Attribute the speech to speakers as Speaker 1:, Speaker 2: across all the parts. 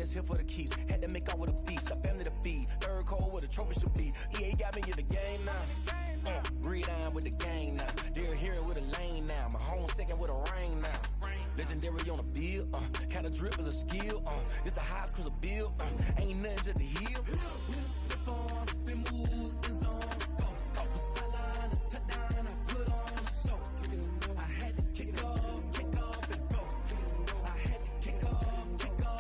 Speaker 1: it's here for the keeps. Had to make off with a feast, a family to feed. Third cold where the trophy should be. EA got me in the game now. Read on with the gang now. They're here with a lane now. My home second with a rain now. Legendary on the field, kinda drip is a skill, it's the highest cruiser bill, ain't nothing just to heal. Step on, spin move, in zone, scope for sideline, a touchdown, I put on a show. I had to kick off and go. I had to kick off and go.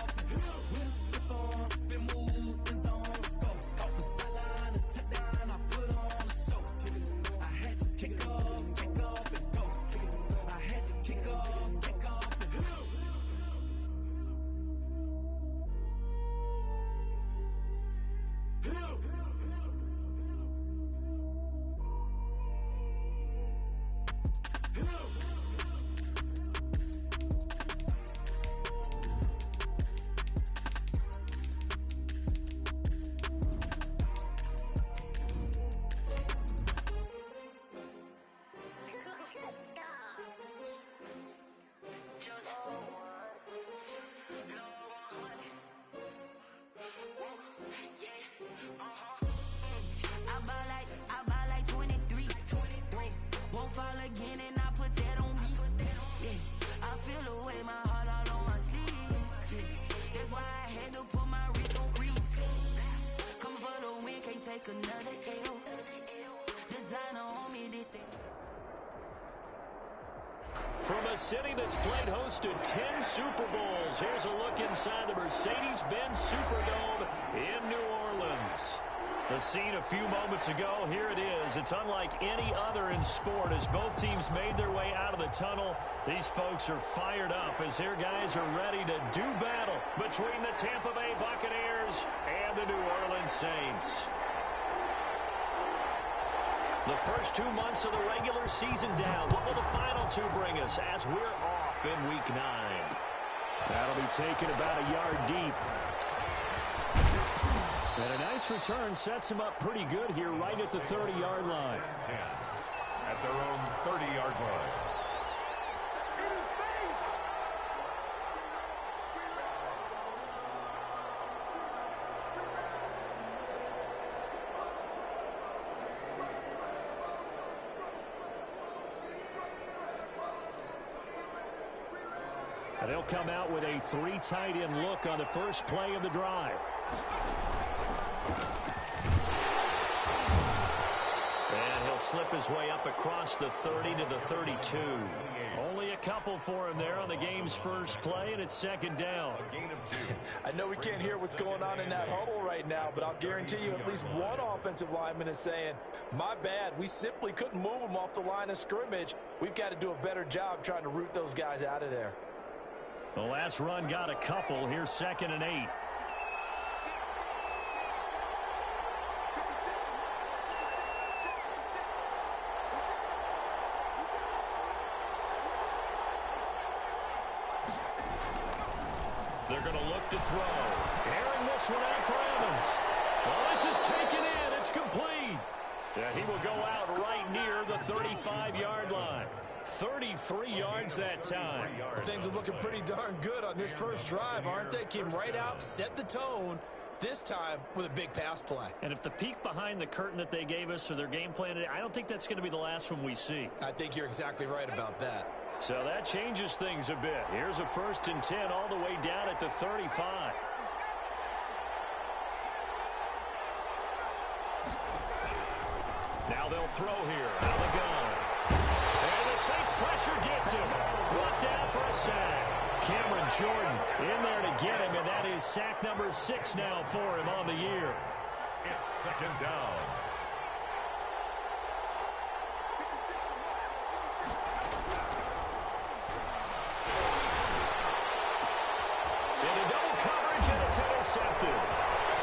Speaker 1: Step on, spin move, in zone, scope for sideline, a touchdown, I put on a show. I had to kick off and go. I had to kick off.
Speaker 2: From a city that's played host to 10 Super Bowls, here's a look inside the Mercedes-Benz Superdome in New Orleans. The scene a few moments ago, here it is. It's unlike any other in sport. As both teams made their way out of the tunnel, these folks are fired up as their guys are ready to do battle between the Tampa Bay Buccaneers and the New Orleans Saints. The first 2 months of the regular season down. What will the final two bring us as we're off in Week 9? That'll be taken about a yard deep. And a nice return sets him up pretty good here right at the 30-yard line.
Speaker 3: 10 at their own 30-yard line.
Speaker 2: And they'll come out with a 3 tight end look on the first play of the drive. And he'll slip his way up across the 30 to the 32. Only a couple for him there on the game's first play, and it's second down.
Speaker 4: I know we can't hear what's going on in that huddle right now, but I'll guarantee you at least one offensive lineman is saying, my bad, we simply couldn't move them off the line of scrimmage. We've got to do a better job trying to root those guys out of there.
Speaker 2: The last run got a couple. Here's 2nd and 8. They're going to look to throw. Airing this one out for Evans. Well, this is taken in. It's complete. Yeah, he will go out right near the 35-yard line. 33 yards that time.
Speaker 4: Things are looking pretty darn good on this first drive, aren't they? Came right out, set the tone, this time with a big pass play.
Speaker 2: And if the peek behind the curtain that they gave us or their game plan, I don't think that's going to be the last one we see.
Speaker 4: I think you're exactly right about that.
Speaker 2: So that changes things a bit. Here's a 1st and 10 all the way down at the 35. Now they'll throw here out of the gun. And the Saints pressure gets him. Brought down for a sack. Cameron Jordan in there to get him, and that is sack number 6 now for him on the year.
Speaker 3: It's 2nd down.
Speaker 2: Into double coverage, and it's intercepted.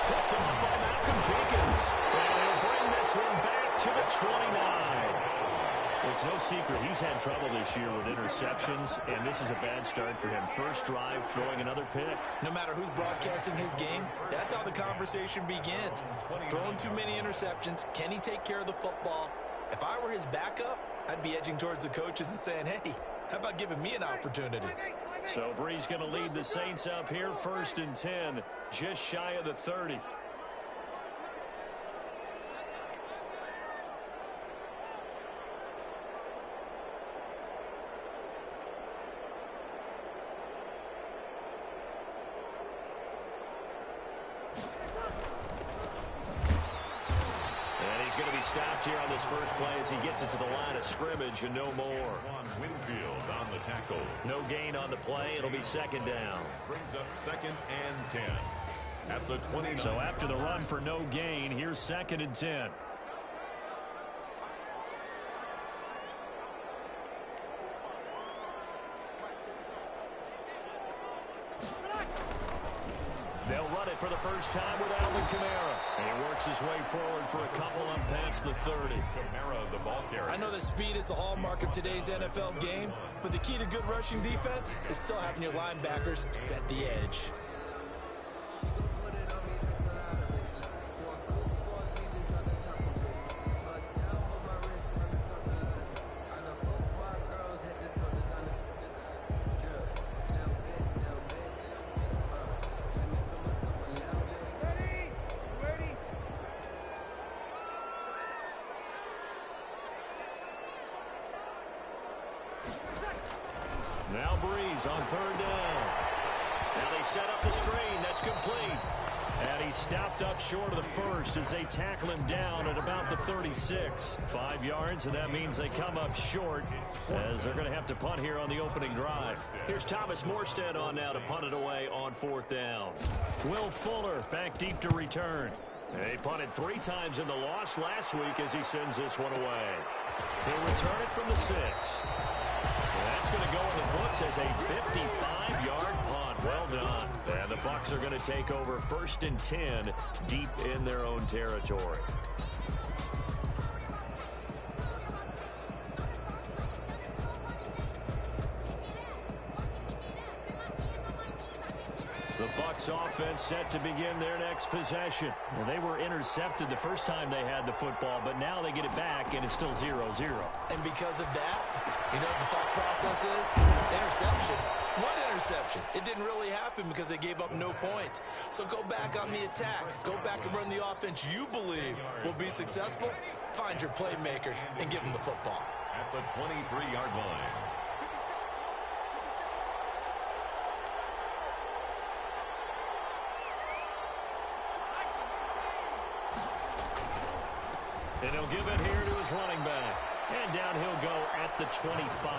Speaker 2: Picked up by Malcolm Jenkins. And he'll bring this one back to the 29. It's no secret he's had trouble this year with interceptions, and this is a bad start for him. First drive, throwing another pick.
Speaker 4: No matter who's broadcasting his game, that's how the conversation begins. Throwing too many interceptions. Can he take care of the football? If I were his backup, I'd be edging towards the coaches and saying, hey, How about giving me an opportunity?
Speaker 2: So Bree's going to lead the Saints up here, 1st and 10, just shy of the 30. He's going to be stopped here on this first play as he gets it to the line of scrimmage and no more.
Speaker 3: Winfield on the tackle.
Speaker 2: No gain on the play. It'll be 2nd down.
Speaker 3: Brings up 2nd and 10. At the 29.
Speaker 2: So after the run for no gain, here's 2nd and 10. They'll run it for the first time with Alvin Kamara. And he works his way forward for a couple on past the 30.
Speaker 3: Kamara, the ball carrier.
Speaker 4: I know that speed is the hallmark of today's NFL game, but the key to good rushing defense is still having your linebackers set the edge.
Speaker 2: Now Breeze on 3rd down. Now they set up the screen. That's complete. And he's stopped up short of the first as they tackle him down at about the 36. 5 yards, and that means they come up short as they're going to have to punt here on the opening drive. Here's Thomas Morstead on now to punt it away on 4th down. Will Fuller back deep to return. They punted 3 times in the loss last week as he sends this one away. He'll return it from the 6. That's going to go in the books as a 55-yard punt. Well done. And the Bucs are going to take over 1st and 10 deep in their own territory. The Bucs offense set to begin their next possession. Well, they were intercepted the first time they had the football, but now they get it back, and it's still 0-0.
Speaker 4: And because of that, you know what the thought process is? Interception. What interception? It didn't really happen because they gave up no points. So go back on the attack. Go back and run the offense you believe will be successful. Find your playmakers and give them the football.
Speaker 3: At the 23-yard line.
Speaker 2: And he'll give it here to his running back. And down he'll go at the 25.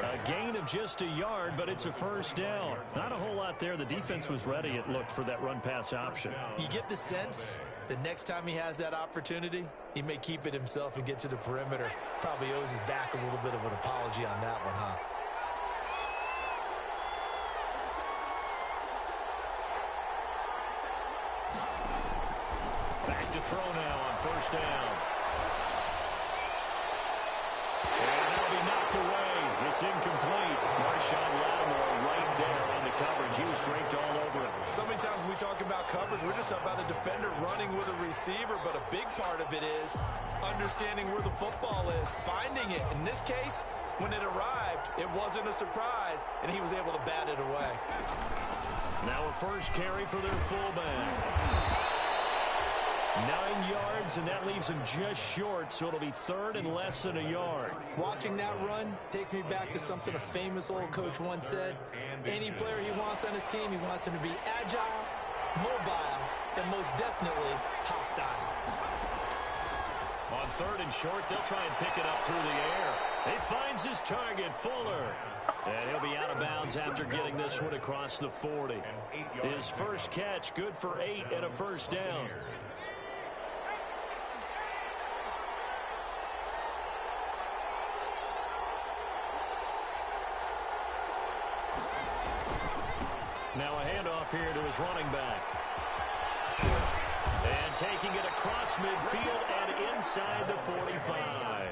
Speaker 2: A gain of just a yard, but it's a 1st down. Not a whole lot there. The defense was ready, it looked, for that run-pass option.
Speaker 4: You get the sense that next time he has that opportunity, he may keep it himself and get to the perimeter. Probably owes his back a little bit of an apology on that one, huh?
Speaker 2: Back to throw now on 1st down. And that'll be knocked away. It's incomplete. Marshawn Lattimore right there on the coverage. He was draped all over it.
Speaker 4: So many times when we talk about coverage, we're just about a defender running with a receiver, but a big part of it is understanding where the football is, finding it. In this case, when it arrived, it wasn't a surprise, and he was able to bat it away.
Speaker 2: Now a first carry for their fullback. 9 yards, and that leaves him just short, so it'll be 3rd and less than a yard.
Speaker 4: Watching that run takes me back to something a famous old coach once said. Any player he wants on his team, he wants him to be agile, mobile, and most definitely hostile.
Speaker 2: On 3rd and short, they'll try and pick it up through the air. He finds his target, Fuller. And he'll be out of bounds after getting this one across the 40. His first catch, good for 8 and a 1st down. Now a handoff here to his running back. And taking it across midfield and inside the 45.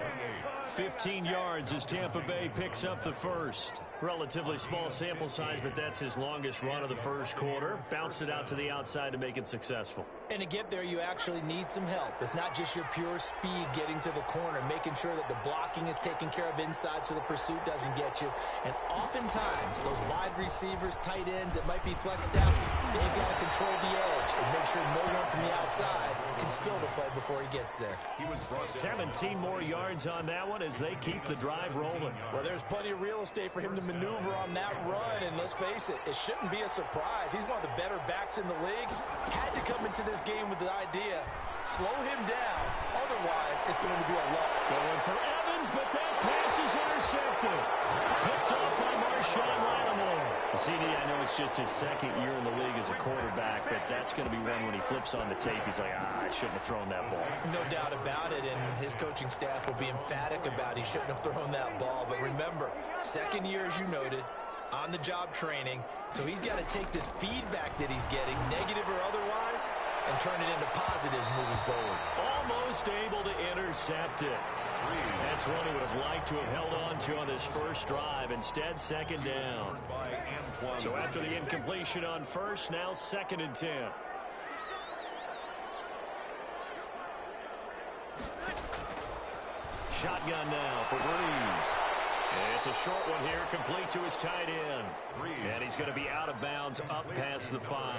Speaker 2: 15 yards as Tampa Bay picks up the first. Relatively small sample size, but that's his longest run of the first quarter. Bounced it out to the outside to make it successful.
Speaker 4: And to get there, you actually need some help. It's not just your pure speed getting to the corner, making sure that the blocking is taken care of inside so the pursuit doesn't get you. And oftentimes, those wide receivers, tight ends that might be flexed out, they've got to control the edge and make sure no one from the outside can spill the play before he gets there.
Speaker 2: 17 more yards on that one as they keep the drive rolling.
Speaker 4: Well, there's plenty of real estate for him to maneuver on that run, and let's face it, it shouldn't be a surprise. He's one of the better backs in the league. Had to come into this game with the idea, slow him down, otherwise it's going to be a lot.
Speaker 2: Going for Evans, but that pass is intercepted. Picked up by Marshawn Lattimore. CD, I know it's just his second year in the league as a quarterback, but that's going to be one when he flips on the tape, he's like, I shouldn't have thrown that ball.
Speaker 4: No doubt about it, and his coaching staff will be emphatic about he shouldn't have thrown that ball. But remember, second year, as you noted, on-the-job training, so he's got to take this feedback that he's getting, negative or otherwise, and turn it into positives moving forward.
Speaker 2: Almost able to intercept it. That's one he would have liked to have held on to on this first drive. Instead, second down. So after the incompletion on first, now 2nd and 10. Shotgun now for Breeze. It's a short one here, complete to his tight end. And he's going to be out of bounds up past the 5.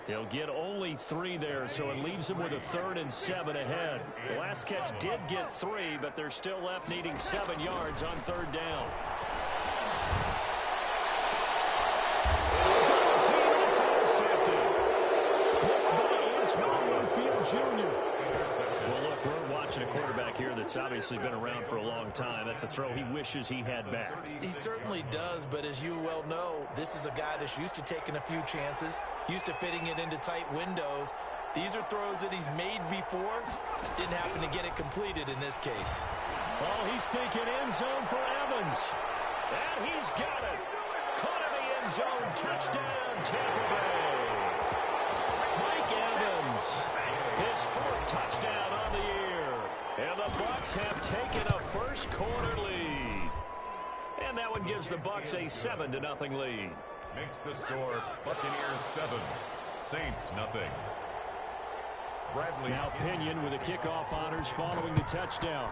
Speaker 2: He'll get only 3 there, so it leaves him with a 3rd and 7 ahead. The last catch did get 3, but they're still left needing 7 yards on 3rd down. It's intercepted. Picked by Antoine Winfield Jr. Well, look, we're watching a quarterback here that's obviously been around for a long time. That's a throw he wishes he had back.
Speaker 4: He certainly does, but as you well know, this is a guy that's used to taking a few chances, used to fitting it into tight windows. These are throws that he's made before. Didn't happen to get it completed in this case.
Speaker 2: Oh, he's thinking end zone for Evans. And he's got it. Caught in the end zone. Touchdown, Tampa Bay. Mike Evans. His 4th touchdown on the year. And the Bucs have taken a first quarter lead. And that one gives the Bucs a 7-0 lead.
Speaker 3: Makes the score Buccaneers 7, Saints nothing. Bradley.
Speaker 2: Now Pinion with the kickoff honors following the touchdown.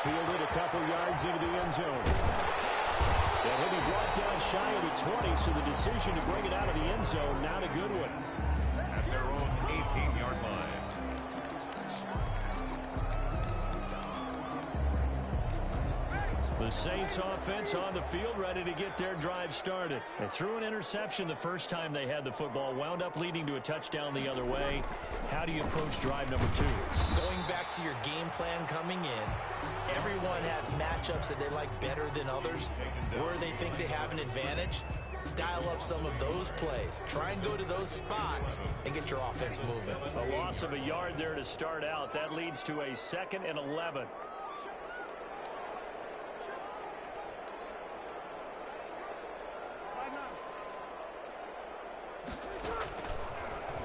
Speaker 2: Fielded a couple yards into the end zone. And he'll be brought down shy of the 20, so the decision to bring it out of the end zone, not a good one.
Speaker 3: At their own 18-yard line.
Speaker 2: The Saints offense on the field, ready to get their drive started. They threw an interception the first time they had the football, wound up leading to a touchdown the other way. How do you approach drive number 2?
Speaker 4: Going back to your game plan coming in, everyone has matchups that they like better than others, where they think they have an advantage. Dial up some of those plays. Try and go to those spots and get your offense moving.
Speaker 2: A loss of a yard there to start out. That leads to a 2nd and 11.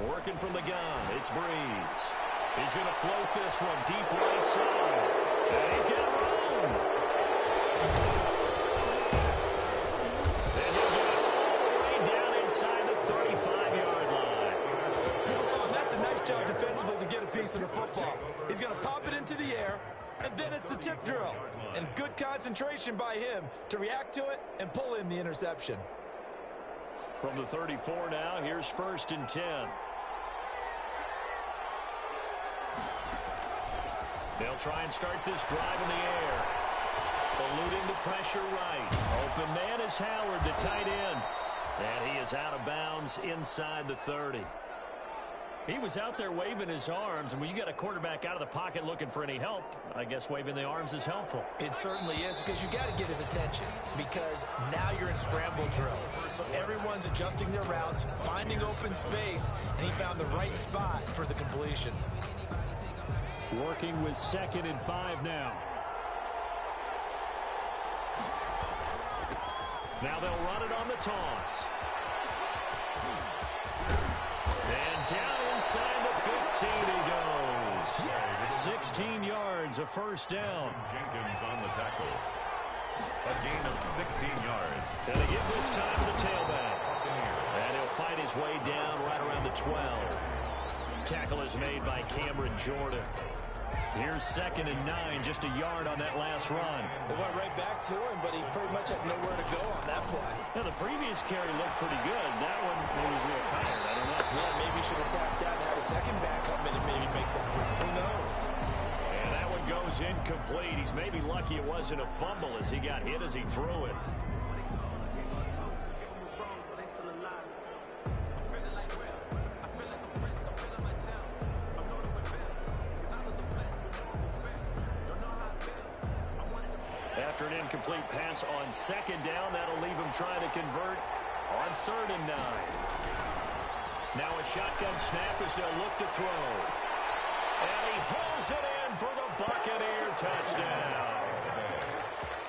Speaker 2: Working from the gun, it's Breeze. He's going to float this one deep right side. And he's got room. And he'll get it all the way down inside the 35-yard line.
Speaker 4: Oh, that's a nice job defensively to get a piece of the football. He's going to pop it into the air, and then it's the tip drill. And good concentration by him to react to it and pull in the interception.
Speaker 2: From the 34 now, here's 1st and 10. They'll try and start this drive in the air. Eluding the pressure right. Open man is Howard, the tight end. And he is out of bounds inside the 30. He was out there waving his arms, and when you got a quarterback out of the pocket looking for any help, I guess waving the arms is helpful.
Speaker 4: It certainly is, because you got to get his attention, because now you're in scramble drill. So everyone's adjusting their routes, finding open space, and he found the right spot for the completion.
Speaker 2: Working with 2nd and 5 now. Now they'll run it on the toss. And down inside the 15 he goes. 16 yards, a first down.
Speaker 3: Jenkins on the tackle. A gain of 16 yards.
Speaker 2: And they give this time to the tailback. And he'll fight his way down right around the 12. Tackle is made by Cameron Jordan. Here's 2nd and 9, just a yard on that last run.
Speaker 4: They went right back to him, but he pretty much had nowhere to go on that play.
Speaker 2: Now, the previous carry looked pretty good. That one, he was a little tired. I don't know.
Speaker 4: Yeah, maybe he should have tapped out and had a second back come in and maybe make that one. Who knows?
Speaker 2: And that one goes incomplete. He's maybe lucky it wasn't a fumble as he got hit as he threw it. After an incomplete pass on 2nd down, that'll leave him trying to convert on 3rd and 9. Now a shotgun snap as they'll look to throw. And he hauls it in for the Buccaneer touchdown.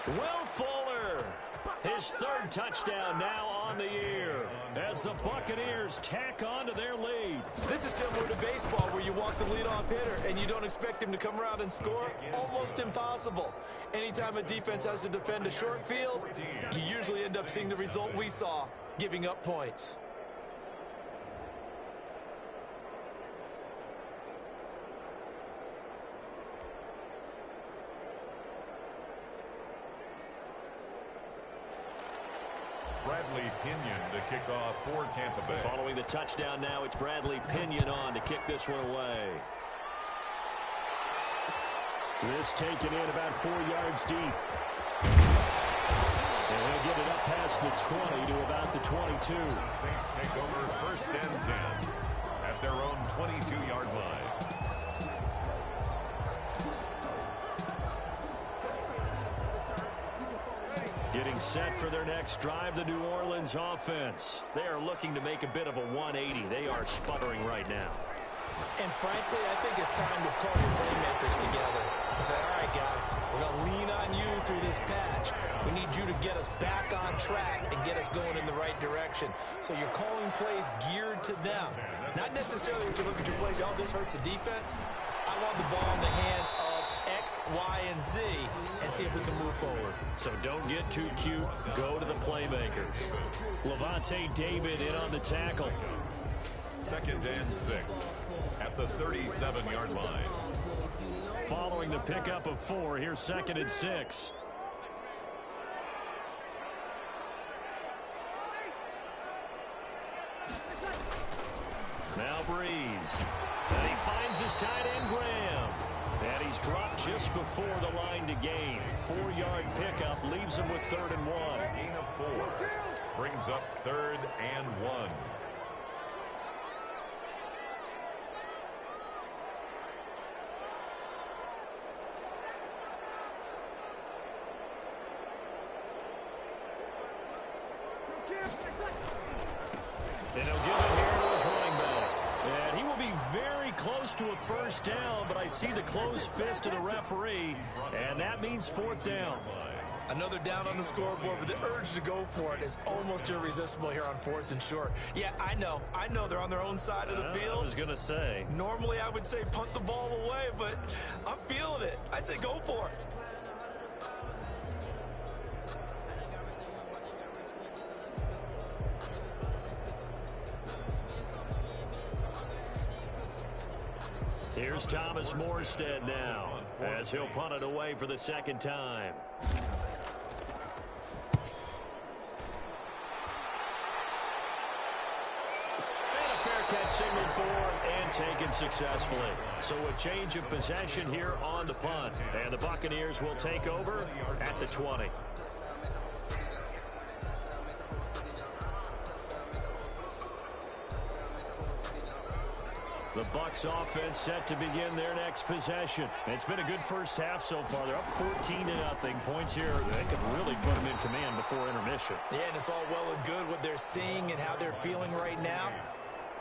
Speaker 2: Will Fuller, his 3rd touchdown now on the year as the Buccaneers tack on to their lead.
Speaker 4: This is similar to baseball where you walk the leadoff hitter and you don't expect him to come around and score. Almost impossible. Anytime a defense has to defend a short field, you usually end up seeing the result we saw, giving up points.
Speaker 3: Bradley Pinion to kick off for Tampa Bay.
Speaker 2: Following the touchdown now, it's Bradley Pinion on to kick this one away. This taken in about 4 yards deep. And he'll get it up past the 20 to about the 22.
Speaker 3: The Saints take over 1st and 10 at their own 22-yard line.
Speaker 2: Getting set for their next drive, the New Orleans offense. They are looking to make a bit of a 180. They are sputtering right now.
Speaker 4: And frankly, I think it's time to call your playmakers together and say, all right, guys, we're going to lean on you through this patch. We need you to get us back on track and get us going in the right direction. So you're calling plays geared to them. Not necessarily when you look at your plays, oh, this hurts the defense. I want the ball in the hands of X, Y, and Z and see if we can move forward.
Speaker 2: So don't get too cute. Go to the playmakers. Levante David in on the tackle.
Speaker 3: 2nd and 6 at the 37-yard line.
Speaker 2: Following the pickup of 4, here's 2nd and 6. Now Breeze. And he finds his tight end, Graham. And he's dropped just before the line to gain. 4-yard pickup leaves him with 3rd and 1.
Speaker 3: Gain of 4 brings up 3rd and 1.
Speaker 2: And he'll give it here to his running back. And he will be very close to a 1st down, but I see the closed fist of the referee, and that means 4th down.
Speaker 4: Another down on the scoreboard, but the urge to go for it is almost irresistible here on 4th and short. Yeah, I know they're on their own side of the field.
Speaker 2: I was going to say.
Speaker 4: Normally I would say punt the ball away, but I'm feeling it. I say go for it.
Speaker 2: Here's Thomas Morstead now as he'll punt it away for the 2nd time. And a fair catch signaled for and taken successfully. So a change of possession here on the punt. And the Buccaneers will take over at the 20. The Bucs offense set to begin their next possession. It's been a good first half so far. They're up 14-0. Points here, they could really put them in command before intermission.
Speaker 4: Yeah, and it's all well and good what they're seeing and how they're feeling right now.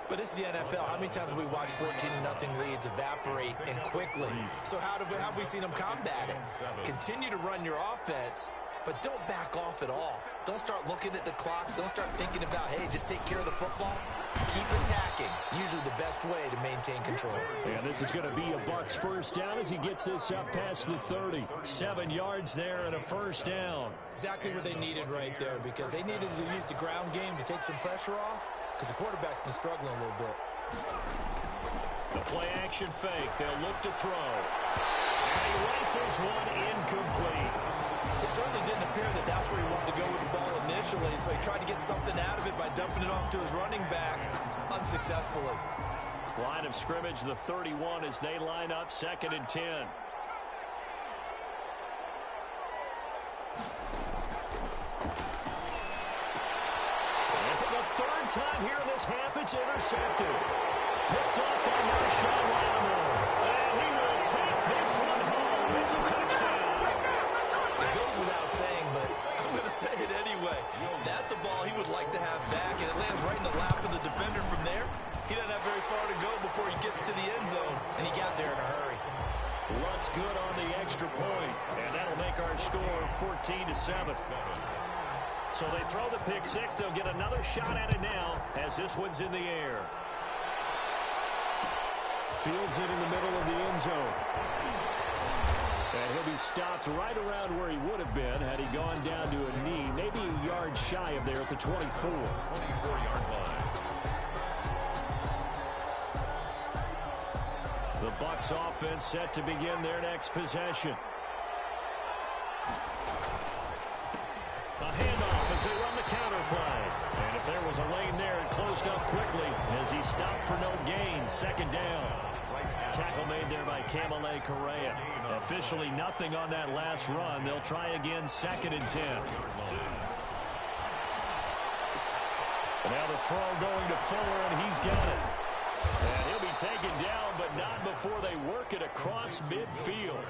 Speaker 4: But this is the NFL. How many times have we watched 14-0 leads evaporate and quickly? So how have we seen them combat it? Continue to run your offense, but don't back off at all. Don't start looking at the clock. Don't start thinking about, hey, just take care of the football. Keep attacking. Usually the best way to maintain control.
Speaker 2: And this is going to be a Bucs first down as he gets this up past the 30. 7 yards there and a first down.
Speaker 4: Exactly what they needed right there, because they needed to use the ground game to take some pressure off, because the quarterback's been struggling a little bit.
Speaker 2: The play action fake. They'll look to throw. And he rifles one incomplete.
Speaker 4: It certainly didn't appear that that's where he wanted to go with the ball initially, so he tried to get something out of it by dumping it off to his running back unsuccessfully.
Speaker 2: Line of scrimmage, the 31 as they line up, 2nd and 10. And for the 3rd time here in this half, it's intercepted. Picked up by Marshawn Lattimore. And he will take this one home. It's a touchdown.
Speaker 4: It goes without saying, but I'm going to say it anyway. That's a ball he would like to have back, and it lands right in the lap of the defender from there. He doesn't have very far to go before he gets to the end zone, and he got there in a hurry.
Speaker 2: Runs good on the extra point, and that'll make our score 14-7. So they throw the pick six. They'll get another shot at it now as this one's in the air. Fields it in the middle of the end zone. And he'll be stopped right around where he would have been had he gone down to a knee, maybe a yard shy of there at the 24.
Speaker 3: 24-yard line.
Speaker 2: The Bucs offense set to begin their next possession. A handoff as they run the counter play. And if there was a lane there, it closed up quickly as he stopped for no gain. 2nd down. Tackle made there by Camille Correa. Officially nothing on that last run. They'll try again, 2nd and 10. Now the throw going to Fuller, and he's got it. And he'll be taken down, but not before they work it across midfield.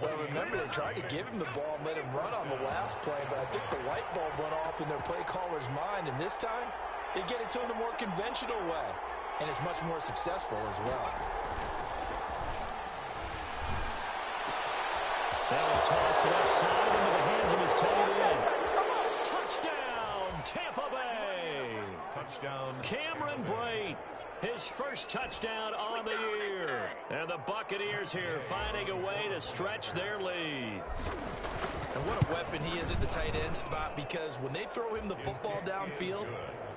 Speaker 4: Well, remember, they tried to give him the ball and let him run on the last play, but I think the light bulb went off in their play caller's mind, and this time they get it to him the more conventional way, and it's much more successful as well.
Speaker 2: That'll toss left side into the hands of his tight end. Touchdown, Tampa Bay!
Speaker 3: Touchdown.
Speaker 2: Cameron Brate, his first touchdown on the year. And the Buccaneers here finding a way to stretch their lead.
Speaker 4: And what a weapon he is at the tight end spot, because when they throw him the football downfield,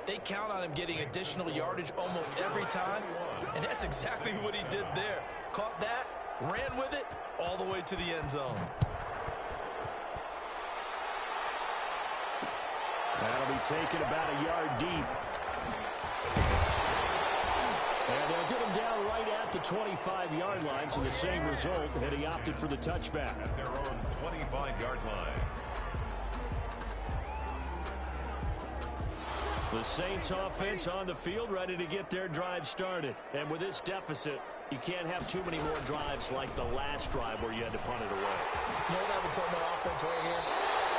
Speaker 4: they count on him getting additional yardage almost every time. And that's exactly what he did there. Caught that, ran with it, all the way to the end zone.
Speaker 2: That'll be taken about a yard deep. And they'll get him down right at the 25-yard line, so the same result had he opted for the touchback.
Speaker 3: At their own 25-yard line.
Speaker 2: The Saints offense on the field ready to get their drive started. And with this deficit, you can't have too many more drives like the last drive where you had to punt it away.
Speaker 4: You know what I would tell my offense right here?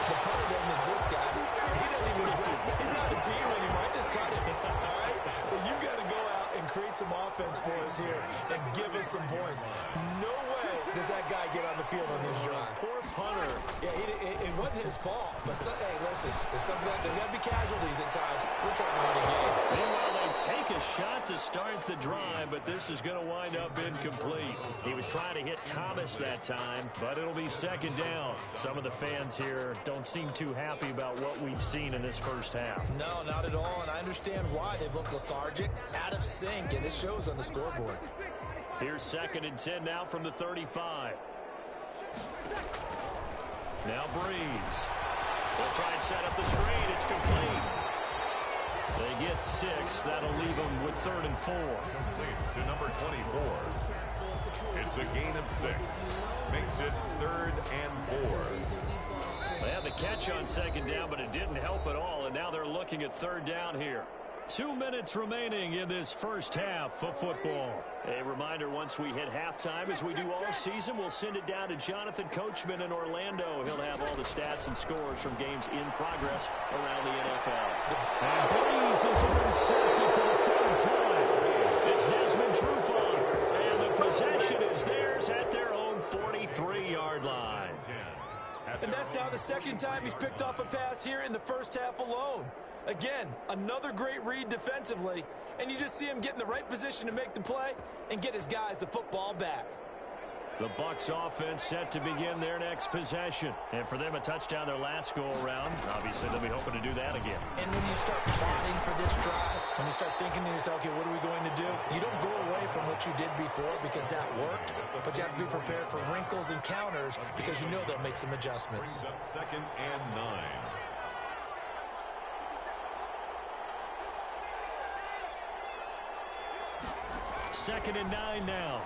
Speaker 4: The punter doesn't exist, guys. He doesn't even exist. He's not a team anymore. I just cut him. All right? So you've got to go out and create some offense for us here and give us some points. No way does that guy get on the field on this drive.
Speaker 2: Poor punter.
Speaker 4: Yeah, it wasn't his fault. But, hey, listen, there's got to be casualties at times. We're trying to win a game.
Speaker 2: Meanwhile, they take a shot to start the drive, but this is going to wind up incomplete. He was trying to hit Thomas that time, but it'll be 2nd down. Some of the fans here don't seem too happy about what we've seen in this first half.
Speaker 4: No, not at all, and I understand why. They've looked lethargic, out of sync, and it shows on the scoreboard.
Speaker 2: Here's 2nd and 10 now from the 35. Now Breeze. They'll try and set up the screen. It's complete. They get 6. That'll leave them with 3rd and 4.
Speaker 3: Complete to number 24. It's a gain of 6. Makes it 3rd and 4.
Speaker 2: They had the catch on 2nd down, but it didn't help at all, and now they're looking at 3rd down here. 2 minutes remaining in this first half of football. A reminder, once we hit halftime, as we do all season, we'll send it down to Jonathan Coachman in Orlando. He'll have all the stats and scores from games in progress around the NFL. And Breeze is intercepted for the 3rd time. It's Desmond Trufant, and the possession is theirs at their own 43-yard line.
Speaker 4: And that's now the second time he's picked off a pass here in the first half alone. Again, another great read defensively, and you just see him get in the right position to make the play and get his guys the football back.
Speaker 2: The Bucs offense set to begin their next possession. And for them, a touchdown their last go-around. Obviously, they'll be hoping to do that again.
Speaker 4: And when you start plotting for this drive, when you start thinking to yourself, okay, what are we going to do? You don't go away from what you did before because that worked, but you have to be prepared for wrinkles and counters because you know they'll make some adjustments.
Speaker 3: Brings up 2nd and 9.
Speaker 2: Second and 9 now.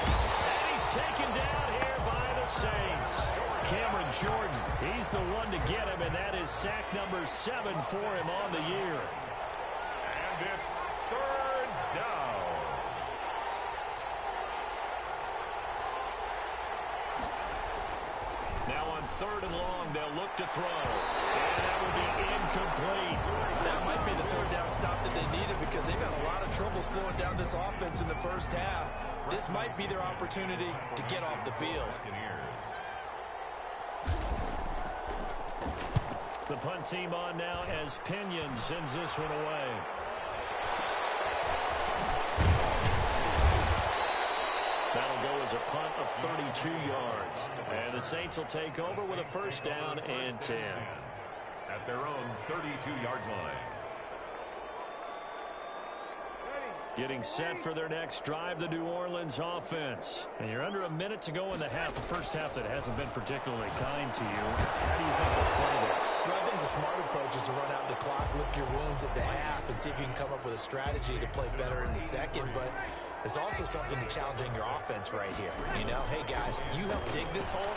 Speaker 2: And he's taken down here by the Saints. Cameron Jordan, he's the one to get him, and that is sack number 7 for him on the year.
Speaker 3: And it's 3rd down.
Speaker 2: Now on 3rd and long, they'll look to throw. And that will be incomplete.
Speaker 4: That might be the 3rd down stop that they needed because they've had a lot of trouble slowing down this offense in the first half. This might be their opportunity to get off the field.
Speaker 2: The punt team on now as Pinion sends this one away. That'll go as a punt of 32 yards. And the Saints will take over with a 1st down and 10.
Speaker 3: At their own 32-yard line.
Speaker 2: Getting set for their next drive, the New Orleans offense. And you're under a minute to go in the half, the first half that hasn't been particularly kind to you. How do you think they'll play this?
Speaker 4: Well, I think the smart approach is to run out the clock, lick your wounds at the half, and see if you can come up with a strategy to play better in the second. But there's also something to challenging your offense right here. You know, hey, guys, you help dig this hole.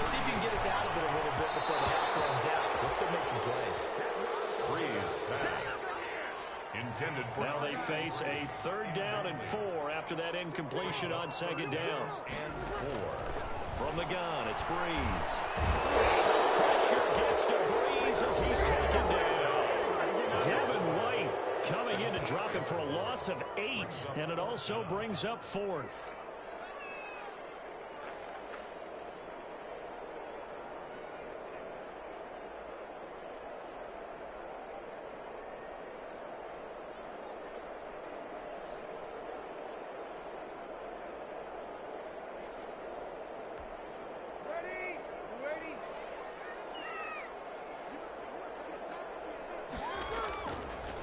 Speaker 4: See if you can get us out of it a little bit before the half runs out. Let's go make some plays.
Speaker 3: Breeze pass. Intended for
Speaker 2: now they face a 3rd down and 4 after that incompletion on 2nd down.
Speaker 3: And 4.
Speaker 2: From the gun, it's Breeze. Pressure gets to Breeze as he's taken down. Devin White coming in to drop him for a loss of 8, and it also brings up 4th.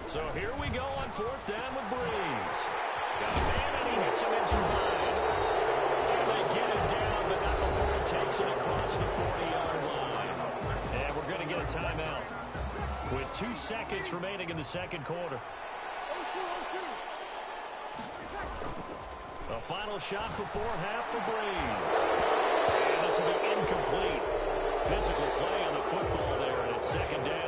Speaker 2: So here we go on 4th down with Breeze. Got a man and he hits him in stride. They get him down, but not before he takes it across the 40-yard line. And we're going to get a timeout with 2 seconds remaining in the second quarter. A final shot before half for Breeze. And this will be incomplete. Physical play on the football there, and it's 2nd down.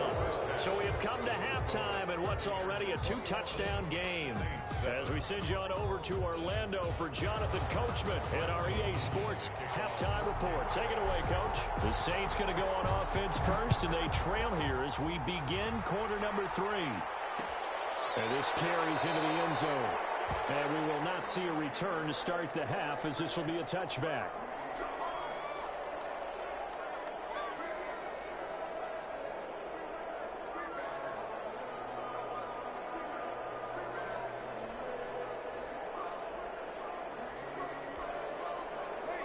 Speaker 2: So we have come to halftime in what's already a 2-touchdown game. As we send you on over to Orlando for Jonathan Coachman and our EA Sports halftime report. Take it away, Coach. The Saints going to go on offense first, and they trail here as we begin quarter number 3. And this carries into the end zone. And we will not see a return to start the half as this will be a touchback.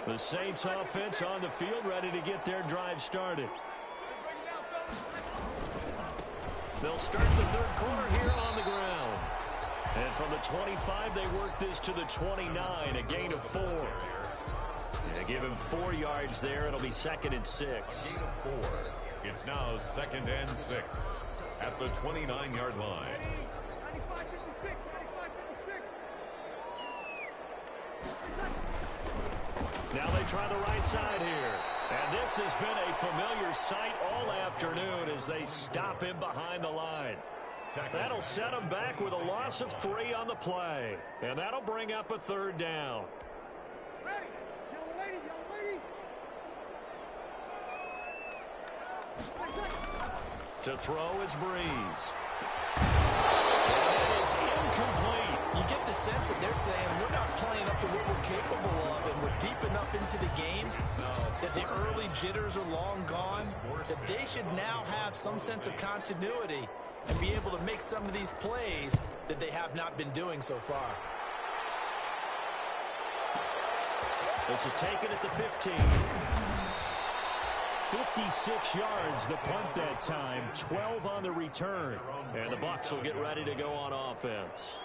Speaker 2: The Saints offense on the field, ready to get their drive started. They'll start the 3rd quarter here on the ground. And from the 25, they work this to the 29, a gain of 4. They give him 4 yards there. It'll be 2nd and 6.
Speaker 3: Gain of 4. It's now 2nd and 6 at the 29-yard line.
Speaker 2: Now they try the right side here. And this has been a familiar sight all afternoon as they stop him behind the line. That'll set him back with a loss of 3 on the play. And that'll bring up a 3rd down. To throw is Breeze. And it is incomplete.
Speaker 4: You get the sense that they're saying we're not playing up to what we're capable of, and we're deep enough into the game that the early jitters are long gone, that they should now have some sense of continuity and be able to make some of these plays that they have not been doing so far.
Speaker 2: This is taken at the 15. 56 yards, the punt that time, 12 on the return. And the Bucs will get ready to go on offense.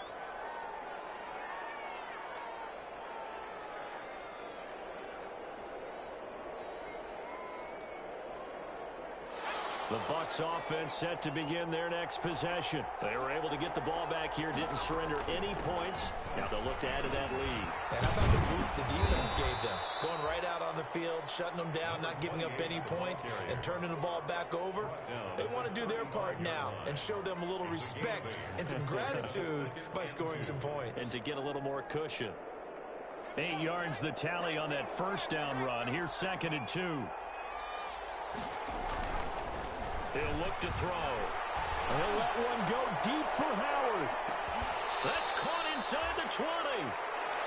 Speaker 2: The Bucs offense set to begin their next possession. They were able to get the ball back here, didn't surrender any points. Now they'll look to add to that lead.
Speaker 4: And how about the boost the defense gave them? Going right out on the field, shutting them down, not giving up any points, and turning the ball back over. They want to do their part now and show them a little respect and some gratitude by scoring some points.
Speaker 2: And to get a little more cushion. 8 yards the tally on that first down run. Here's 2nd and 2. He'll look to throw. He'll let one go deep for Howard. That's caught inside the 20.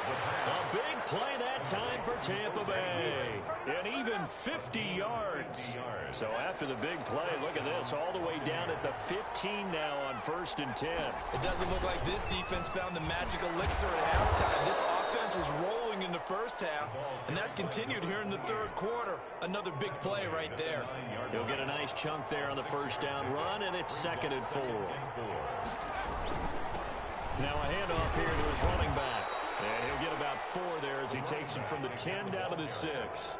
Speaker 2: A big play that time for Tampa Bay. And even 50 yards. So after the big play, look at this, all the way down at the 15 now on 1st and 10.
Speaker 4: It doesn't look like this defense found the magic elixir at halftime. This offense was rolling in the first half, and that's continued here in the third quarter. Another big play right there.
Speaker 2: He'll get a nice chunk there on the first down run, and it's 2nd and 4. Now a handoff here to his running back. And he'll get about 4 there as he takes it from the 10 down to the 6.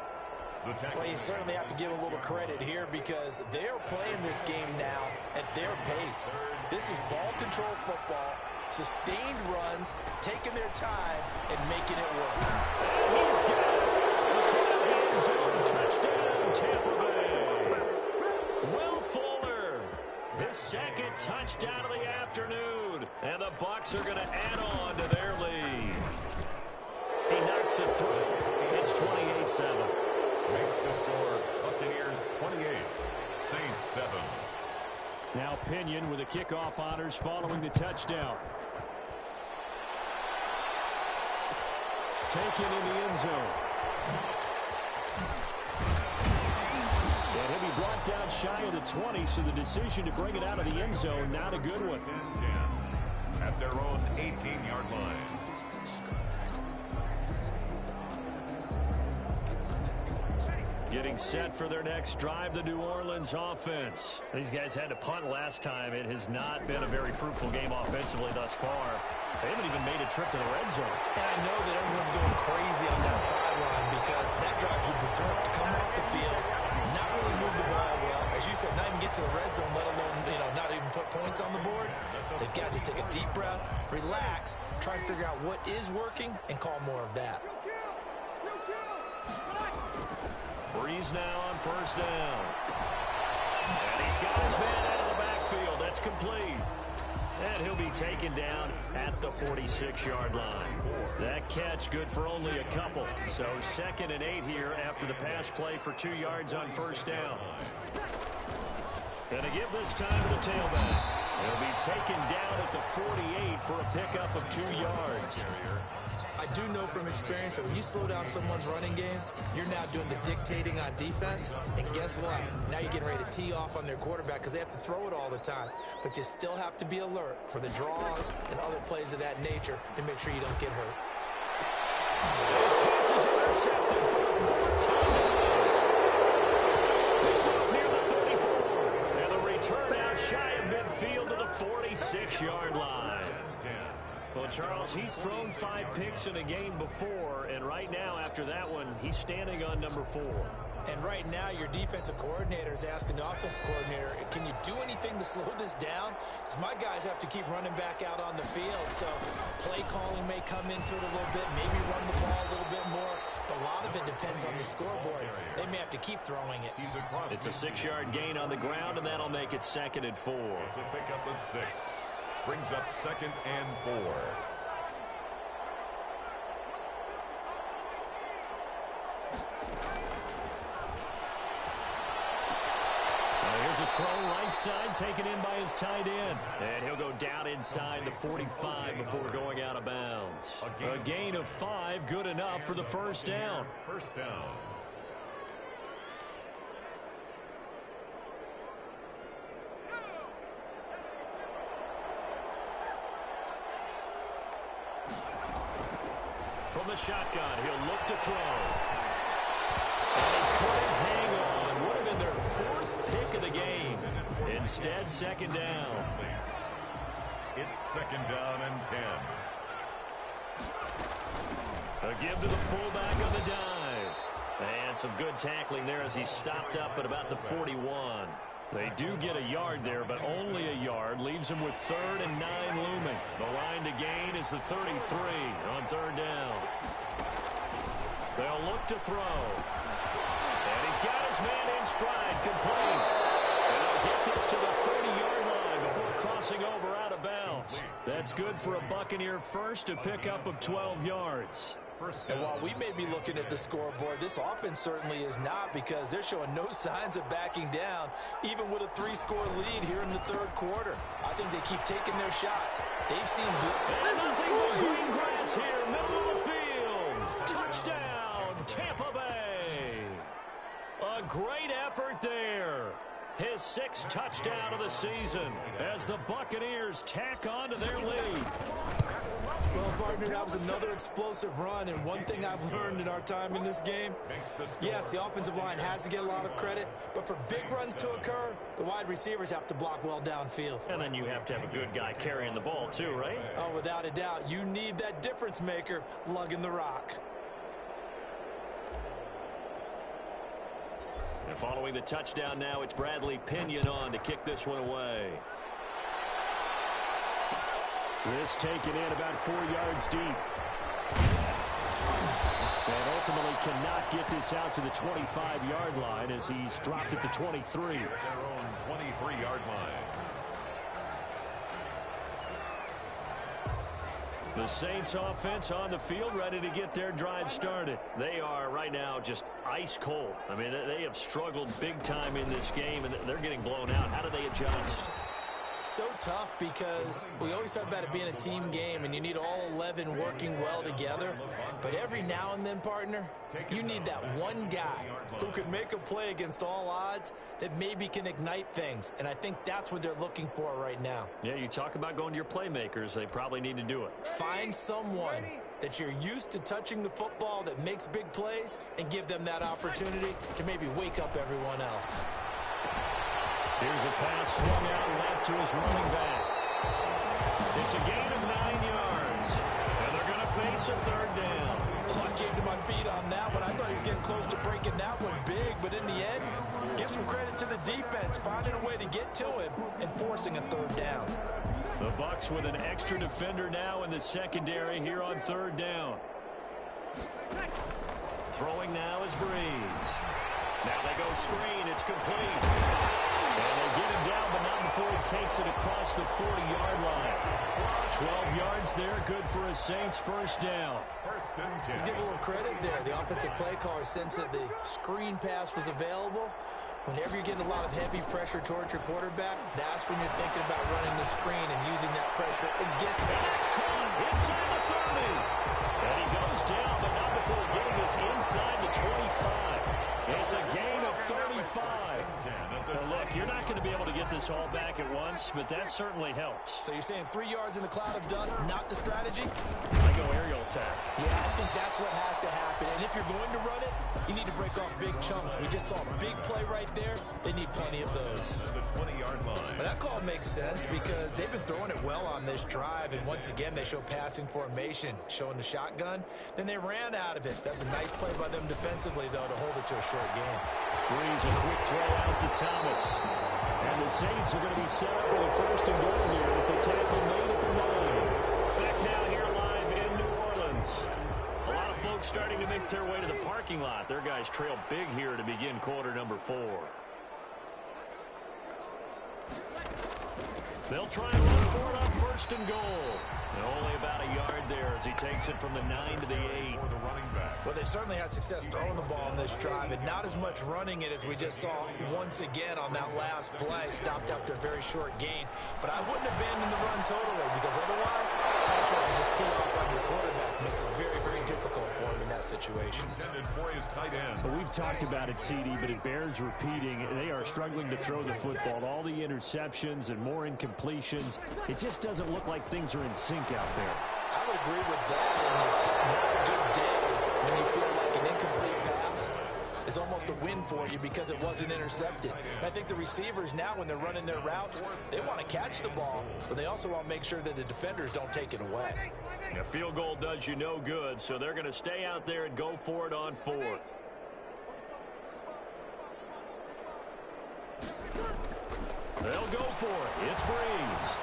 Speaker 4: Well, you certainly have to give a little credit here because they're playing this game now at their pace. This is ball control football, sustained runs, taking their time, and making it work.
Speaker 2: And he's got it. End zone touchdown, Tampa Bay. Will Fuller, his 2nd touchdown of the afternoon. And the Bucs are going to add on to their lead. He knocks it through. It's 28-7.
Speaker 3: Makes the score Buccaneers 28, Saints 7.
Speaker 2: Now Pinion with the kickoff honors following the touchdown. Taken in the end zone. And he'll be brought down shy of the 20, so the decision to bring it out of the end zone, not a good one.
Speaker 3: 10 at their own 18-yard line.
Speaker 2: Getting set for their next drive, the New Orleans offense. These guys had to punt last time. It has not been a very fruitful game offensively thus far. They haven't even made a trip to the red zone.
Speaker 4: And I know that everyone's going crazy on that sideline because that drives you berserk to come off the field, not really move the ball well. As you said, not even get to the red zone, let alone, not even put points on the board. They've got to just take a deep breath, relax, try and figure out what is working, and call more of that.
Speaker 2: Breeze now on first down. And he's got his man out of the backfield. That's complete. And he'll be taken down at the 46-yard line. That catch good for only a couple. So 2nd and 8 here after the pass play for 2 yards on first down. And to give this time to the tailback. He'll be taken down at the 48 for a pickup of 2 yards.
Speaker 4: I do know from experience that when you slow down someone's running game, you're now doing the dictating on defense. And guess what? Now you're getting ready to tee off on their quarterback because they have to throw it all the time. But you still have to be alert for the draws and other plays of that nature to make sure you don't get hurt.
Speaker 2: This pass is intercepted for the 4th time. Picked up near the 34. And the return out shy of midfield to the 46-yard line. Well, Charles, he's thrown 5 picks in a game before, and right now, after that one, he's standing on number 4.
Speaker 4: And right now, your defensive coordinator is asking the offensive coordinator, can you do anything to slow this down? Because my guys have to keep running back out on the field, so play calling may come into it a little bit, maybe run the ball a little bit more, but a lot of it depends on the scoreboard. They may have to keep throwing it.
Speaker 2: It's a 6-yard gain on the ground, and that'll make it 2nd and 4.
Speaker 3: It's a pickup of 6. Brings up 2nd and 4.
Speaker 2: Here's Here's a throw right side taken in by his tight end. And he'll go down inside the 45 before going out of bounds. A gain of 5, good enough for the first down.
Speaker 3: First down.
Speaker 2: From the shotgun, he'll look to throw. And he couldn't hang on. Would have been their 4th pick of the game. Instead, second down.
Speaker 3: It's second down and 10.
Speaker 2: A give to the fullback on the dive. And some good tackling there as he stopped up at about the 41. They do get a yard there, but only a yard. Leaves him with 3rd and 9 looming. The line to gain is the 33 on 3rd down. They'll look to throw. And he's got his man in stride, complete. And they'll get this to the 30-yard line before crossing over out of bounds. That's good for a Buccaneer first, a pickup of 12 yards.
Speaker 4: And while we may be looking at the scoreboard, this offense certainly is not, because they're showing no signs of backing down, even with a 3-score lead here in the 3rd quarter. I think they keep taking their shots. They've seen
Speaker 2: nothing but green grass here, middle of the field. Touchdown, Tampa Bay. A great effort there. His 6th touchdown of the season as the Buccaneers tack on to their lead.
Speaker 4: Well, partner, that was another explosive run, and one thing I've learned in our time in this game, yes, the offensive line has to get a lot of credit, but for big runs to occur, the wide receivers have to block well downfield.
Speaker 2: And then you have to have a good guy carrying the ball too, right?
Speaker 4: Oh, without a doubt. You need that difference maker lugging the rock.
Speaker 2: And following the touchdown now, it's Bradley Pinion on to kick this one away. This taken in about 4 yards deep. And ultimately cannot get this out to the 25-yard line as he's dropped at the 23.
Speaker 3: Their own 23-yard line.
Speaker 2: The Saints offense on the field ready to get their drive started. They are right now just ice cold. I mean, they have struggled big time in this game, and they're getting blown out. How do they adjust?
Speaker 4: So tough, because we always talk about it being a team game and you need all 11 working well together. But every now and then, partner, you need that one guy who can make a play against all odds that maybe can ignite things. And I think that's what they're looking for right now.
Speaker 2: Yeah, you talk about going to your playmakers. They probably need to do it.
Speaker 4: Find someone that you're used to touching the football that makes big plays and give them that opportunity to maybe wake up everyone else.
Speaker 2: Here's a pass swung out left to his running back. It's a gain of 9 yards. And they're going to face a 3rd down.
Speaker 4: Oh, I came to my feet on that one. I thought he was getting close to breaking that one big, but in the end, give some credit to the defense, finding a way to get to him and forcing a 3rd down.
Speaker 2: The Bucs with an extra defender now in the secondary here on 3rd down. Throwing now is Breeze. Now they go screen. It's complete. And they get him down, but not before he takes it across the 40-yard line. 12 yards there, good for a Saints first down.
Speaker 3: First and 10.
Speaker 4: Let's give a little credit there. The offensive play caller sensed that the screen pass was available. Whenever you're getting a lot of heavy pressure towards your quarterback, that's when you're thinking about running the screen and using that pressure again.
Speaker 2: That's clean. Inside the 30. And he goes down, but not before getting us inside the 25. It's a gain of 35. Well, look, you're not going to be able to get this all back at once, but that certainly helps.
Speaker 4: So you're saying 3 yards in the cloud of dust, not the strategy?
Speaker 2: I go aerial attack.
Speaker 4: Yeah, I think that's what has to happen. And if you're going to run it, you need to break off big chunks. We just saw a big play right there. They need plenty of those.
Speaker 3: The 20-yard line.
Speaker 4: But that call makes sense because they've been throwing it well on this drive. And once again, they show passing formation, showing the shotgun. Then they ran out of it. That's a nice play by them defensively, though, to hold it to a short game.
Speaker 2: Breeze, a quick throw out to Thomas. And the Saints are going to be set up with a 1st and goal here as they tackle made at the 9. Back now here live in New Orleans. A lot of folks starting to make their way to the parking lot. Their guys trail big here to begin quarter number 4. They'll try and run for it on first and goal. And only about a yard there as he takes it from the 9 to the 8.
Speaker 4: Well, they certainly had success throwing the ball on this drive, and not as much running it as we just saw once again on that last play. Stopped after a very short gain. But I wouldn't abandon the run totally, because otherwise, pass rush is just tee off on your quarterback. Makes it very, very difficult for him in that situation.
Speaker 2: But we've talked about it, CD, but it bears repeating. They are struggling to throw the football. All the interceptions and more incompletions. It just doesn't look like things are in sync out there.
Speaker 4: I would agree with that, and it's not a good day when you feel like an incomplete pass is almost a win for you because it wasn't intercepted. And I think the receivers now, when they're running their routes, they want to catch the ball, but they also want to make sure that the defenders don't take it away.
Speaker 2: A field goal does you no good, so they're going to stay out there and go for it on fourth. They'll go for it. It's Breeze.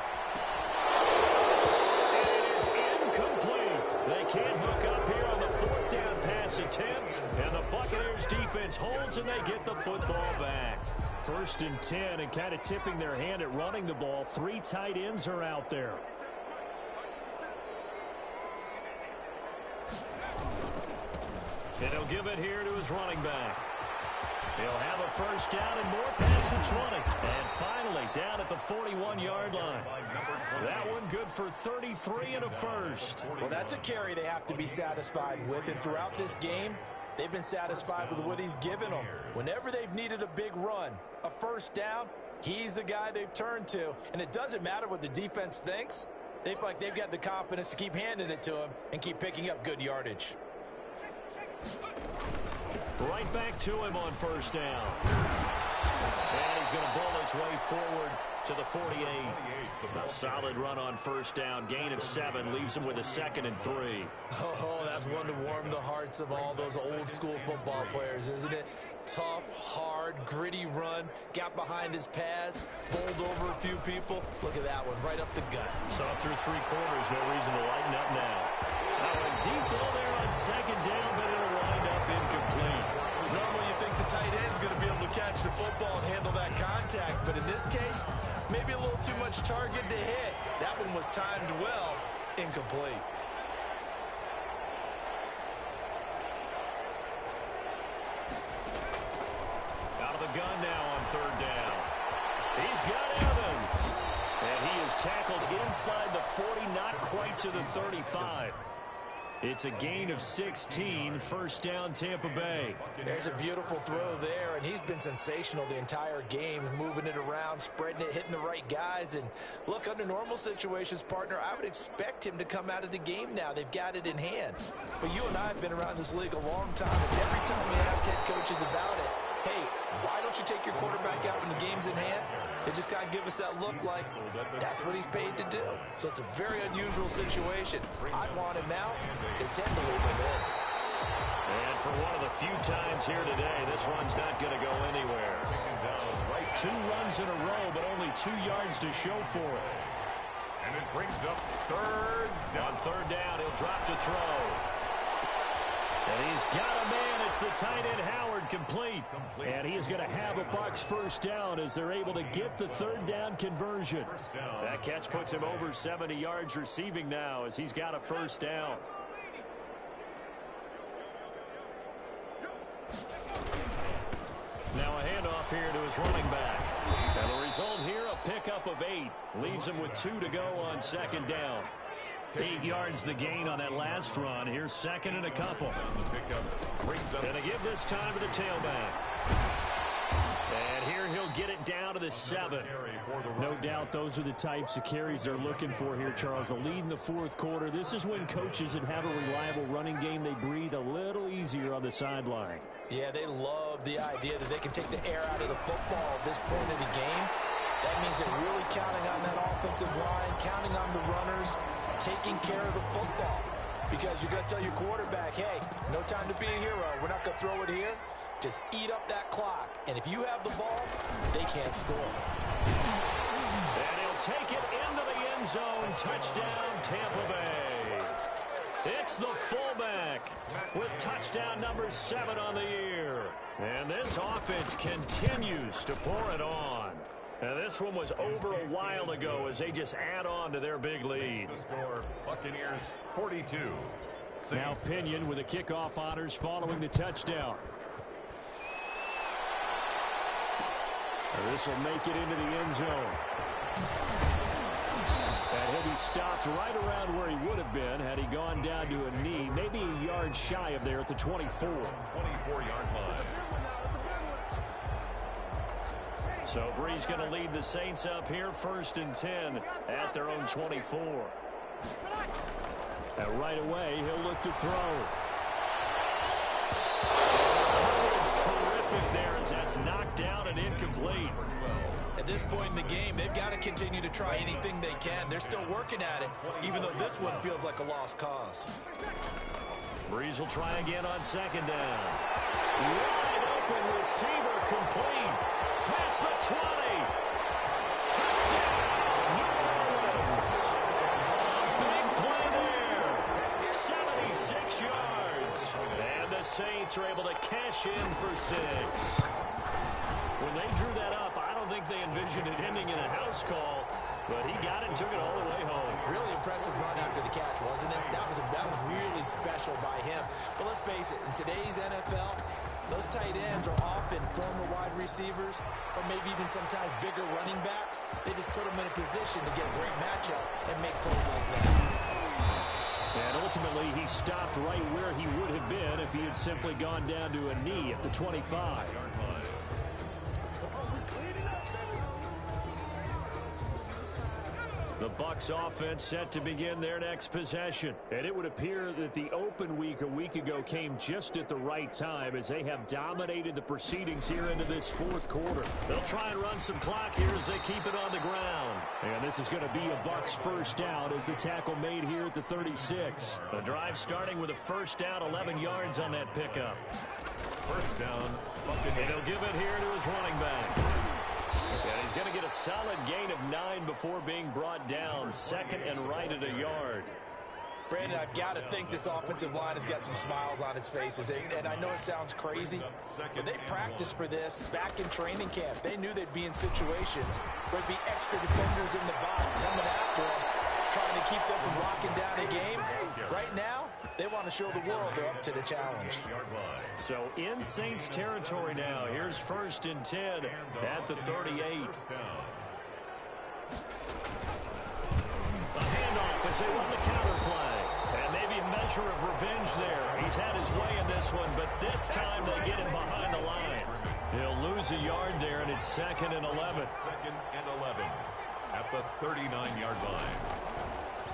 Speaker 2: It is incomplete. They can't hook up here on the fourth down pass attempt, and the Buccaneers defense holds and they get the football back. 1st and 10, and kind of tipping their hand at running the ball. 3 tight ends are out there. And he'll give it here to his running back. He'll have a first down and more past the 20. And finally, down at the 41-yard line. That one good for 33 and a first.
Speaker 4: Well, that's a carry they have to be satisfied with. And throughout this game, they've been satisfied with what he's given them. Whenever they've needed a big run, a first down, he's the guy they've turned to. And it doesn't matter what the defense thinks. They feel like they've got the confidence to keep handing it to him and keep picking up good yardage.
Speaker 2: Right back to him on first down. And he's going to bowl his way forward to the 48. A solid run on first down. Gain of 7 leaves him with a 2nd and 3.
Speaker 4: Oh, that's one to warm the hearts of all those old school football players, isn't it? Tough, hard, gritty run. Got behind his pads. Bowled over a few people. Look at that one, right up the gut.
Speaker 2: Saw through 3 quarters. No reason to lighten up now. A deep ball there on 2nd down, but it'll wind up incomplete.
Speaker 4: Normally you think the tight end's going to be able to catch the football and handle that contact, but in this case, maybe a little too much target to hit. That one was timed well, incomplete.
Speaker 2: Out of the gun now on 3rd down. He's got Evans. And he is tackled inside the 40, not quite to the 35. It's a gain of 16, first down Tampa Bay.
Speaker 4: There's a beautiful throw there, and he's been sensational the entire game, moving it around, spreading it, hitting the right guys. And look, under normal situations, partner, I would expect him to come out of the game now. They've got it in hand. But you and I have been around this league a long time, and every time we ask head coaches about it, hey, why don't you take your quarterback out when the game's in hand? They just kind of give us that look like that's what he's paid to do. So it's a very unusual situation. I want him out. They tend to leave him in.
Speaker 2: And for one of the few times here today, this run's not going to go anywhere. 2 runs in a row, but only 2 yards to show for it.
Speaker 3: And it brings up 3rd down.
Speaker 2: On 3rd down, he'll drop to throw. And he's got a man. It's the tight end Howard, complete. And he is going to have a Bucs first down as they're able to get the 3rd down conversion. That catch puts him over 70 yards receiving now as he's got a first down. Now a handoff here to his running back. And the result here, a pickup of 8. Leaves him with 2 to go on 2nd down. 8 yards the gain on that last run. Here's 2nd and a couple. And they give this time to the tailback. And here he'll get it down to the 7. No doubt those are the types of carries they're looking for here, Charles. The lead in the 4th quarter. This is when coaches that have a reliable running game, they breathe a little easier on the sideline.
Speaker 4: Yeah, they love the idea that they can take the air out of the football at this point of the game. That means they're really counting on that offensive line, counting on the runners, taking care of the football. Because you're going to tell your quarterback, hey, no time to be a hero. We're not going to throw it here. Just eat up that clock. And if you have the ball, they can't score.
Speaker 2: And he'll take it into the end zone. Touchdown, Tampa Bay. It's the fullback with touchdown number 7 on the year. And this offense continues to pour it on. And this one was over a while ago as they just add on to their big lead.
Speaker 3: The score, Buccaneers 42.
Speaker 2: Now Pinion with the kickoff honors following the touchdown. This will make it into the end zone. And he'll be stopped right around where he would have been had he gone down to a knee, maybe a yard shy of there at the 24.
Speaker 3: 24-yard line.
Speaker 2: So Bree's going to lead the Saints up here, 1st and 10 at their own 24. And right away, he'll look to throw. Coverage terrific there as that's knocked down and incomplete.
Speaker 4: At this point in the game, they've got to continue to try anything they can. They're still working at it, even though this one feels like a lost cause.
Speaker 2: Breeze will try again on 2nd down. Wide open receiver complete. Past the 20. Touchdown, New Orleans. A big play there. 76 yards. And the Saints are able to cash in for 6. When they drew that up, I don't think they envisioned it ending in a house call, but he got it and took it all the way home.
Speaker 4: Really impressive run after the catch, wasn't it? That was really special by him. But let's face it, in today's NFL, those tight ends are often former wide receivers or maybe even sometimes bigger running backs. They just put them in a position to get a great matchup and make plays like that.
Speaker 2: And ultimately, he stopped right where he would have been if he had simply gone down to a knee at the 25. The Bucs offense set to begin their next possession. And it would appear that the open week a week ago came just at the right time as they have dominated the proceedings here into this 4th quarter. They'll try and run some clock here as they keep it on the ground. And this is going to be a Bucs first down as the tackle made here at the 36. The drive starting with a first down, 11 yards on that pickup.
Speaker 3: First down,
Speaker 2: Buccaneers. And he'll give it here to his running back. And he's going to get a solid gain of 9 before being brought down. 2nd and right at a yard.
Speaker 4: Brandon, I've got to think this offensive line has got some smiles on its faces. And I know it sounds crazy, but they practiced for this back in training camp. They knew they'd be in situations where there'd be extra defenders in the box coming after them, trying to keep them from locking down a game. Right now, they want to show the world they're up to the challenge.
Speaker 2: So in Saints territory now. Here's 1st and 10 at the 38. A handoff as they run the counter play. And maybe a measure of revenge there. He's had his way in this one, but this time they get him behind the line. He'll lose a yard there, and it's 2nd and 11.
Speaker 3: 2nd and 11 at the 39-yard line.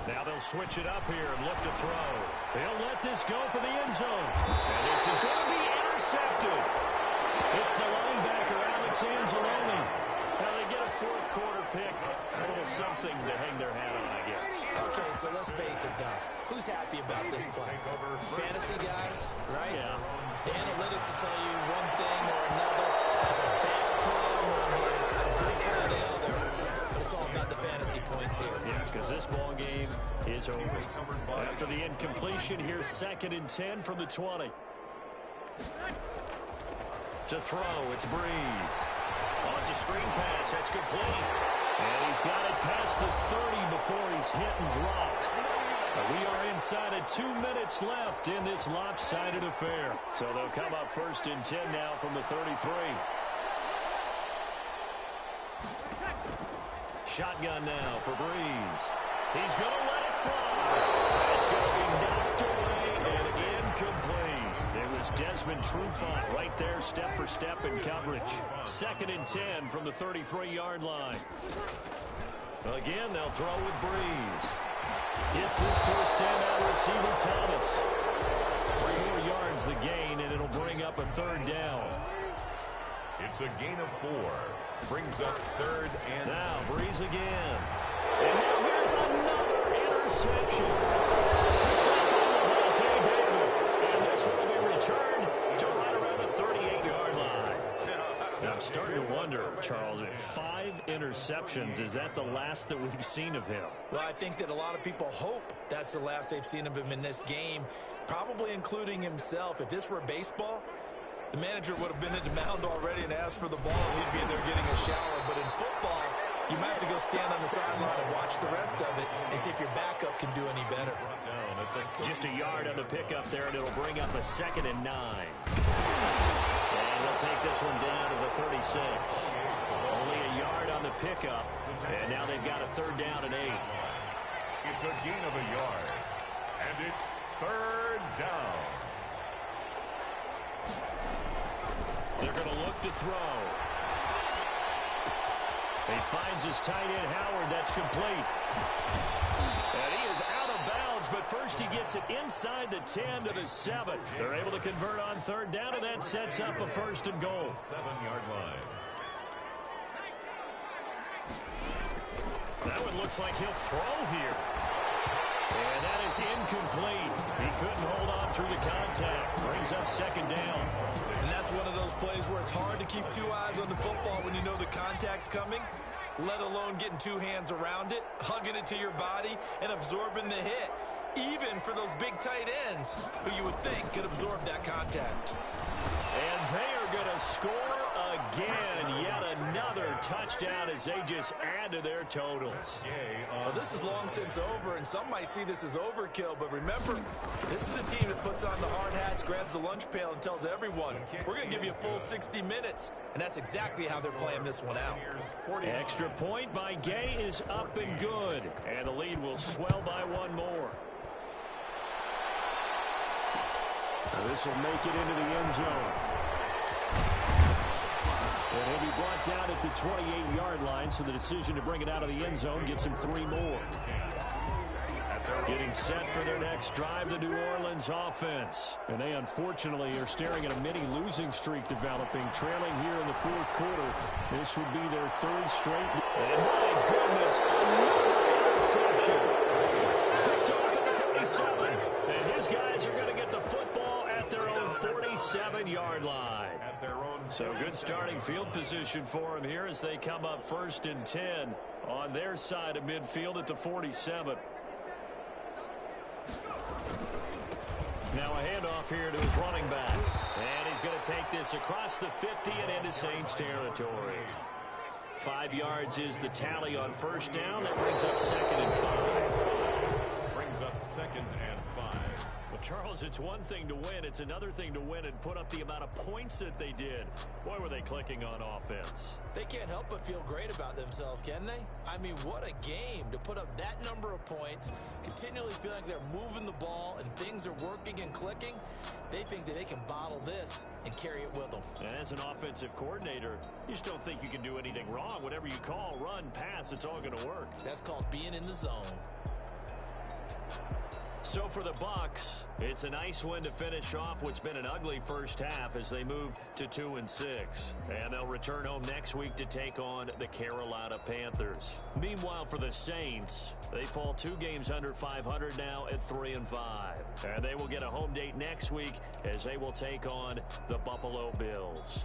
Speaker 2: Now they'll switch it up here and look to throw. They'll let this go for the end zone. And this is going to be intercepted. It's the linebacker, Alex Anzalone. Now they get a 4th quarter pick. A little something to hang their hat on, I guess.
Speaker 4: Okay, so let's face it, though. Who's happy about this play? Fantasy guys, right?
Speaker 2: Yeah.
Speaker 4: The analytics will tell you one thing or another. There's a bad play on one hand, a good play on the other. But it's all about the fantasy points here.
Speaker 2: Yeah, because this ball game is over. After the incompletion, here's 2nd and 10 from the 20. To throw, it's Breeze. Oh, it's a screen pass. That's complete. And he's got it past the 30 before he's hit and dropped. We are inside of 2 minutes left in this lopsided affair. So they'll come up 1st and 10 now from the 33. Shotgun now for Breeze. He's going to let it fly. It's going to be knocked away and incomplete. It was Desmond Trufant right there, step for step in coverage. 2nd and 10 from the 33-yard line. Again, they'll throw with Breeze. Gets this to a standout receiver, Thomas. 4 yards the gain, and it'll bring up a 3rd down.
Speaker 3: It's a gain of 4. Brings up 3rd and...
Speaker 2: Now, Breeze again. And now here's another interception. Picked up by Levante David. And this will be returned to right around the 38-yard line. Now, I'm starting to wonder, Charles, if 5 interceptions, is that the last that we've seen of him?
Speaker 4: Well, I think that a lot of people hope that's the last they've seen of him in this game, probably including himself. If this were baseball, the manager would have been at the mound already and asked for the ball, and he'd be in there getting a shower. But in football, you might have to go stand on the sideline and watch the rest of it and see if your backup can do any better.
Speaker 2: Just a yard on the pickup there, and it'll bring up a 2nd and 9. And they'll take this one down to the 36. Only a yard on the pickup, and now they've got a 3rd down and 8.
Speaker 3: It's a gain of a yard, and it's 3rd down.
Speaker 2: They're going to look to throw. He finds his tight end, Howard. That's complete. And he is out of bounds, but first he gets it inside the 10 to the 7. They're able to convert on 3rd down, and that sets up a 1st and goal.
Speaker 3: 7-yard line.
Speaker 2: That one looks like he'll throw here. And that is incomplete. He couldn't hold on through the contact. Brings up 2nd down.
Speaker 4: And that's one of those plays where it's hard to keep 2 eyes on the football when you know the contact's coming, let alone getting 2 hands around it, hugging it to your body, and absorbing the hit. Even for those big tight ends who you would think could absorb that contact.
Speaker 2: And they are going to score again. Yet another touchdown as they just add to their totals.
Speaker 4: Well, this is long since over, and some might see this as overkill. But remember, this is a team that puts on the hard hats, grabs the lunch pail, and tells everyone, we're going to give you a full 60 minutes. And that's exactly how they're playing this one out.
Speaker 2: Extra point by Gay is up and good. And the lead will swell by 1 more. Now this will make it into the end zone. And he'll be brought down at the 28-yard line, so the decision to bring it out of the end zone gets him 3 more. Getting set for their next drive, the New Orleans offense. And they unfortunately are staring at a mini losing streak developing, trailing here in the 4th quarter. This would be their 3rd straight. And my goodness, another interception. Picked off at the 47. And his guys are going to get the football at their own 47-yard line. So good starting field position for them here as they come up 1st and 10 on their side of midfield at the 47. Now a handoff here to his running back. And he's going to take this across the 50 and into Saints territory. 5 yards is the tally on 1st down. That brings up 2nd and 5.
Speaker 3: Brings up 2nd and 5.
Speaker 2: Well, Charles, it's one thing to win. It's another thing to win and put up the amount of points that they did. Boy, were they clicking on offense.
Speaker 4: They can't help but feel great about themselves, can they? I mean, what a game to put up that number of points, continually feeling like they're moving the ball and things are working and clicking. They think that they can bottle this and carry it with them.
Speaker 2: And as an offensive coordinator, you just don't think you can do anything wrong. Whatever you call, run, pass, it's all going to work.
Speaker 4: That's called being in the zone.
Speaker 2: So for the Bucs, it's a nice win to finish off what's been an ugly first half as they move to 2-6. And they'll return home next week to take on the Carolina Panthers. Meanwhile, for the Saints, they fall 2 games under 500 now at 3-5. And they will get a home date next week as they will take on the Buffalo Bills.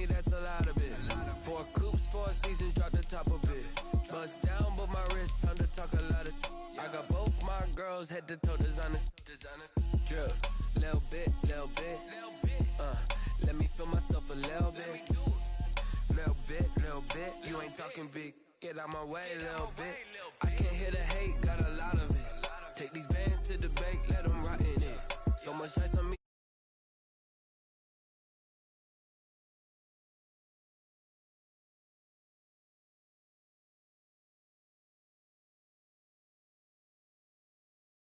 Speaker 1: That's a lot of it. 4 coops, 4 seasons, drop the top of it. Bust down, but my wrist, time to talk a lot of. I got both my girls head to toe designer. Drip, little bit. Let me feel myself a little bit. You ain't talking big. Get out my way a little bit. I can't hear the hate, got a lot of it. Take these bands to the bank, let them rot in it. So much ice, I'm